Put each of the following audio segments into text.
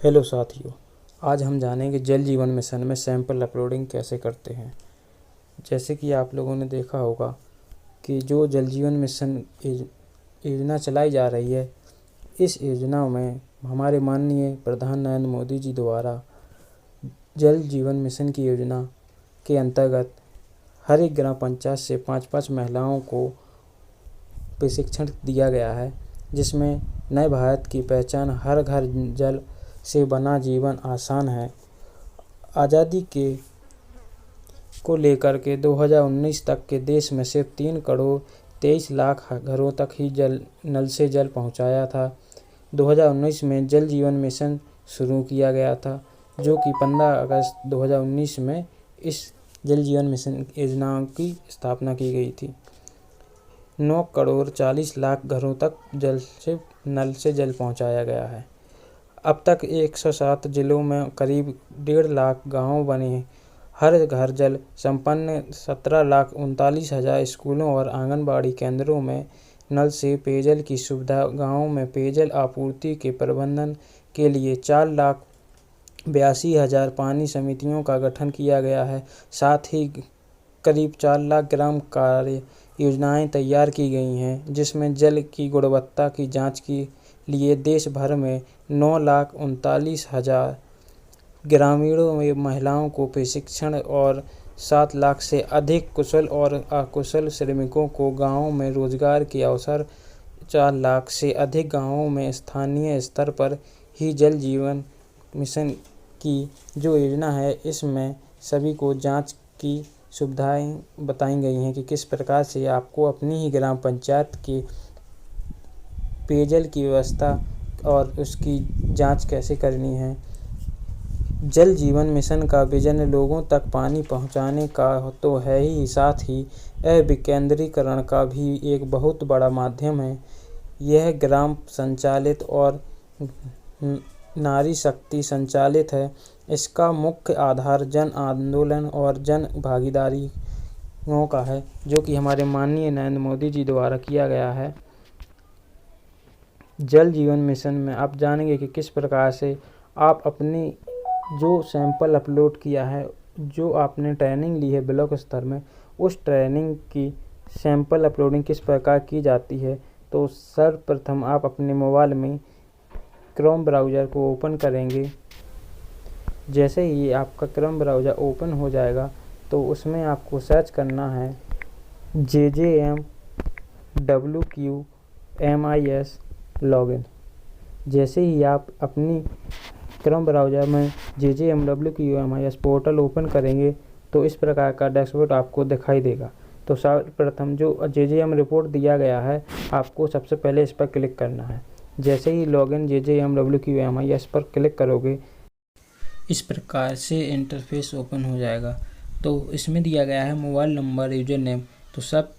Hello साथियों, आज हम जानेंगे जल जीवन मिशन में सैंपल अपलोडिंग कैसे करते हैं। जैसे कि आप लोगों ने देखा होगा कि जो जल जीवन मिशन योजना चलाई जा रही है, इस योजना में हमारे माननीय प्रधान नरेंद्र मोदी जी द्वारा जल जीवन मिशन की योजना के अंतर्गत हर एक ग्राम पंचायत से 5-5 महिलाओं को प्रशिक्षण दिया गया है, जिसमें नए भारत की पहचान हर घर जल से बना जीवन आसान है। आज़ादी के को लेकर के 2019 तक के देश में सिर्फ 3 करोड़ 23 लाख घरों तक ही नल से जल पहुंचाया था। 2019 में जल जीवन मिशन शुरू किया गया था, जो कि 15 अगस्त 2019 में इस जल जीवन मिशन योजना की स्थापना की गई थी। 9 करोड़ 40 लाख घरों तक नल से जल पहुंचाया गया है। अब तक 107 जिलों में करीब 1.5 लाख गांव बने हैं। हर घर जल संपन्न 17,39,000 स्कूलों और आंगनबाड़ी केंद्रों में नल से पेयजल की सुविधा। गांवों में पेयजल आपूर्ति के प्रबंधन के लिए 4,82,000 पानी समितियों का गठन किया गया है। साथ ही करीब 4 लाख ग्राम कार्य योजनाएं तैयार की गई हैं, जिसमें जल की गुणवत्ता की जांच के लिए देश भर में 9,39,000 ग्रामीणों में महिलाओं को प्रशिक्षण और 7 लाख से अधिक कुशल और अकुशल श्रमिकों को गांवों में रोजगार के अवसर। 4 लाख से अधिक गांवों में स्थानीय स्तर पर ही जल जीवन मिशन की जो योजना है, इसमें सभी को जांच की सुविधाएं बताई गई हैं कि किस प्रकार से आपको अपनी ही ग्राम पंचायत के पेयजल की व्यवस्था और उसकी जांच कैसे करनी है। जल जीवन मिशन का विजन लोगों तक पानी पहुंचाने का तो है ही, साथ ही विकेंद्रीकरण का भी एक बहुत बड़ा माध्यम है। यह ग्राम संचालित और नारी शक्ति संचालित है। इसका मुख्य आधार जन आंदोलन और जन भागीदारी का है, जो कि हमारे माननीय नरेंद्र मोदी जी द्वारा किया गया है। जल जीवन मिशन में आप जानेंगे कि किस प्रकार से आप अपनी जो सैंपल अपलोड किया है, जो आपने ट्रेनिंग ली है ब्लॉक स्तर में, उस ट्रेनिंग की सैंपल अपलोडिंग किस प्रकार की जाती है। तो सर्वप्रथम आप अपने मोबाइल में क्रोम ब्राउज़र को ओपन करेंगे। जैसे ही आपका क्रोम ब्राउज़र ओपन हो जाएगा, तो उसमें आपको सर्च करना है JJMWQMIS लॉगिन। जैसे ही आप अपनी क्रोम ब्राउज़र में JJMWQMIS पोर्टल ओपन करेंगे, तो इस प्रकार का डैशबोर्ड आपको दिखाई देगा। तो सर्वप्रथम जो JJM रिपोर्ट दिया गया है, आपको सबसे पहले इस पर क्लिक करना है। जैसे ही लॉगिन JJMWQMIS पर क्लिक करोगे, इस प्रकार से इंटरफेस ओपन हो जाएगा। तो इसमें दिया गया है मोबाइल नंबर, यूजर नेम। तो सब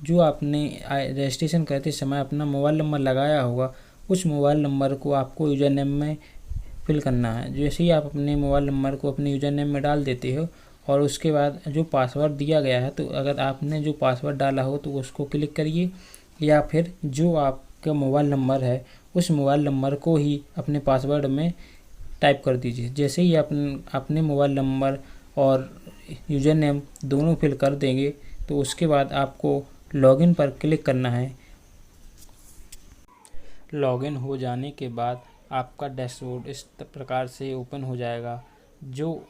जो आपने रजिस्ट्रेशन करते समय अपना मोबाइल नंबर लगाया होगा, उस मोबाइल नंबर को आपको यूजर नेम में फिल करना है। जैसे ही आप अपने मोबाइल नंबर को अपने यूजर नेम में डाल देते हो और उसके बाद जो पासवर्ड दिया गया है, तो अगर आपने जो पासवर्ड डाला हो तो उसको क्लिक करिए, या फिर जो आपका मोबाइल नंबर है उस मोबाइल नंबर को ही अपने पासवर्ड में टाइप कर दीजिए। जैसे ही अपने मोबाइल नंबर और यूजर नेम दोनों फिल कर देंगे, तो उसके बाद आपको लॉगिन पर क्लिक करना है। लॉगिन हो जाने के बाद आपका डैशबोर्ड इस प्रकार से ओपन हो जाएगा। जो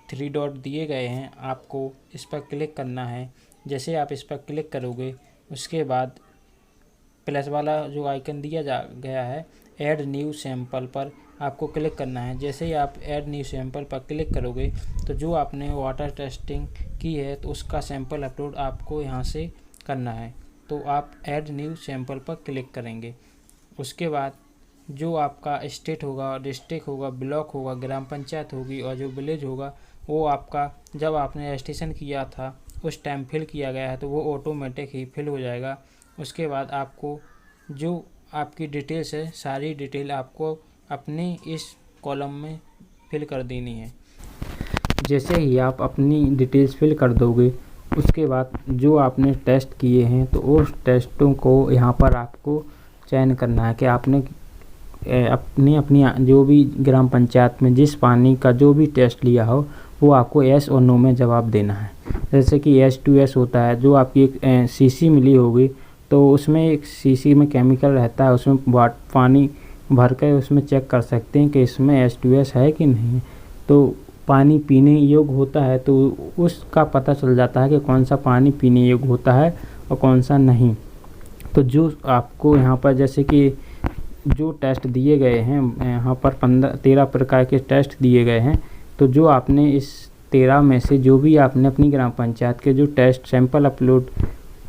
3 डॉट दिए गए हैं, आपको इस पर क्लिक करना है। जैसे आप इस पर क्लिक करोगे, उसके बाद प्लस वाला जो आइकन दिया गया है ऐड न्यू सैंपल पर आपको क्लिक करना है। जैसे ही आप ऐड न्यू सैंपल पर क्लिक करोगे, तो जो आपने वाटर टेस्टिंग की है, तो उसका सैंपल अपलोड आपको यहाँ से करना है। तो आप ऐड न्यू सैंपल पर क्लिक करेंगे। उसके बाद जो आपका स्टेट होगा, डिस्ट्रिक्ट होगा, ब्लॉक होगा, ग्राम पंचायत होगी और जो विलेज होगा, वो आपका जब आपने रजिस्ट्रेशन किया था उस टाइम फिल किया गया है, तो वो ऑटोमेटिक ही फिल हो जाएगा। उसके बाद आपको जो आपकी डिटेल्स है, सारी डिटेल आपको अपने इस कॉलम में फिल कर देनी है। जैसे ही आप अपनी डिटेल्स फिल कर दोगे, उसके बाद जो आपने टेस्ट किए हैं, तो उस टेस्टों को यहाँ पर आपको चयन करना है कि आपने अपनी जो भी ग्राम पंचायत में जिस पानी का जो भी टेस्ट लिया हो वो आपको यस और नो में जवाब देना है। जैसे कि H2S होता है, जो आपकी एक शीशी मिली होगी तो उसमें एक शीशी में केमिकल रहता है, उसमें पानी भर कर उसमें चेक कर सकते हैं कि इसमें H2S है कि नहीं। तो पानी पीने योग्य होता है तो उसका पता चल जाता है कि कौन सा पानी पीने योग्य होता है और कौन सा नहीं। तो जो आपको यहाँ पर जैसे कि जो टेस्ट दिए गए हैं, यहाँ पर 13 प्रकार के टेस्ट दिए गए हैं। तो जो आपने इस 13 में से जो भी आपने अपनी ग्राम पंचायत के जो टेस्ट सैंपल अपलोड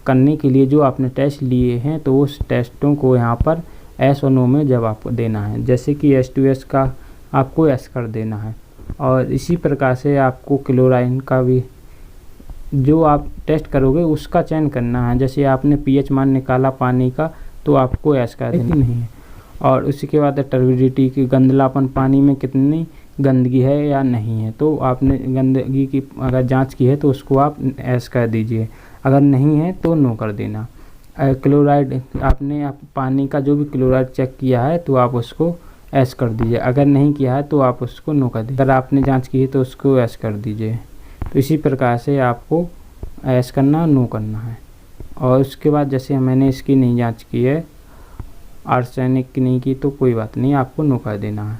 करने के लिए जो आपने टेस्ट लिए हैं, तो उस टेस्टों को यहाँ पर एस और नो में जवाब देना है। जैसे कि H2S का आपको एस कर देना है, और इसी प्रकार से आपको क्लोराइन का भी जो आप टेस्ट करोगे उसका चयन करना है। जैसे आपने pH मान निकाला पानी का तो आपको एस कर देना नहीं है। और उसी के बाद टर्बिडिटी की गंदलापन, पानी में कितनी गंदगी है या नहीं है, तो आपने गंदगी की अगर जांच की है तो उसको आप एस कर दीजिए, अगर नहीं है तो नो कर देना। क्लोराइड आपने पानी का जो भी क्लोराइड चेक किया है तो आप उसको एस कर दीजिए, अगर नहीं किया है तो आप उसको नो कर दीजिए। अगर आपने जांच की है तो उसको एस कर दीजिए। तो इसी प्रकार से आपको एस करना, नो करना है। और उसके बाद जैसे मैंने इसकी नहीं जांच की है, आर्सेनिक की नहीं की, तो कोई बात नहीं, आपको नो कर देना है।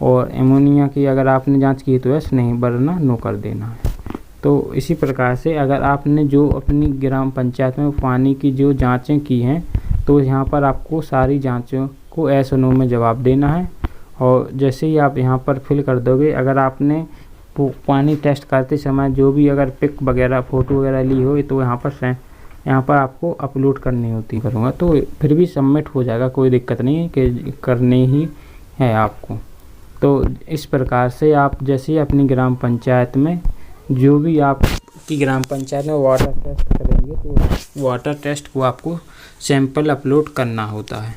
और एमोनिया की अगर आपने जांच की है तो एस, नहीं वरना नो कर देना है। तो इसी प्रकार से अगर आपने जो अपनी ग्राम पंचायत में पानी की जो जांचें की हैं तो यहाँ पर आपको सारी जांचों को एस और नो में जवाब देना है। और जैसे ही आप यहाँ पर फिल कर दोगे, अगर आपने पानी टेस्ट करते समय जो भी अगर पिक वगैरह फ़ोटो वगैरह ली हो तो यहाँ पर आपको अपलोड करनी होती करूँगा, तो फिर भी सबमिट हो जाएगा, कोई दिक्कत नहीं है कि करनी ही है आपको। तो इस प्रकार से आप जैसे ही अपनी ग्राम पंचायत में जो भी आपकी ग्राम पंचायत में वाटर टेस्ट करेंगे तो वाटर टेस्ट को आपको सैंपल अपलोड करना होता है।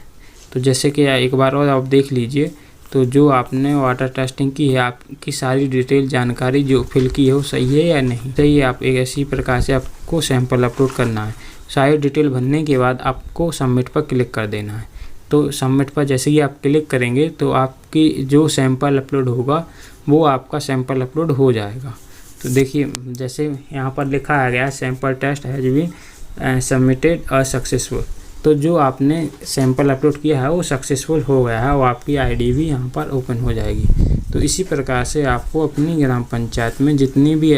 तो जैसे कि एक बार और आप देख लीजिए, तो जो आपने वाटर टेस्टिंग की है, आपकी सारी डिटेल जानकारी जो फिल की है वो सही है या नहीं सही है, आप एक ऐसी प्रकार से आपको सैंपल अपलोड करना है। सारी डिटेल भरने के बाद आपको सबमिट पर क्लिक कर देना है। तो सबमिट पर जैसे ही आप क्लिक करेंगे तो आपकी जो सैंपल अपलोड होगा वो आपका सैंपल अपलोड हो जाएगा। तो देखिए जैसे यहाँ पर लिखा गया है sample test has been submitted और सक्सेसफुल। तो जो आपने सैंपल अपलोड किया है वो सक्सेसफुल हो गया है और आपकी आईडी भी यहाँ पर ओपन हो जाएगी। तो इसी प्रकार से आपको अपनी ग्राम पंचायत में जितनी भी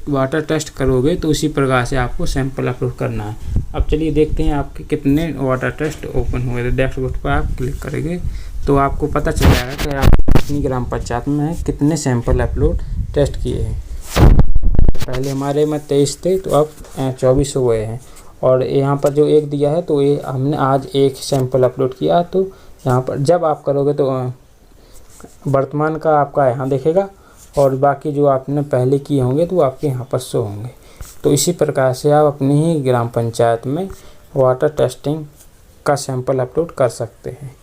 वाटर टेस्ट करोगे तो उसी प्रकार से आपको सैंपल अपलोड करना है। अब चलिए देखते हैं आपके कितने वाटर टेस्ट ओपन हुए। तो डैशबोर्ड पर आप क्लिक करेंगे तो आपको पता चल जाएगा कि आप अपनी ग्राम पंचायत में कितने सैंपल अपलोड टेस्ट किए हैं। पहले हमारे में 23 थे तो अब 24 हो गए हैं। और यहाँ पर जो एक दिया है तो ये हमने आज एक सैंपल अपलोड किया। तो यहाँ पर जब आप करोगे तो वर्तमान का आपका यहाँ देखेगा और बाकी जो आपने पहले किए होंगे तो आपके यहाँ पर शो होंगे। तो इसी प्रकार से आप अपनी ही ग्राम पंचायत में वाटर टेस्टिंग का सैंपल अपलोड कर सकते हैं।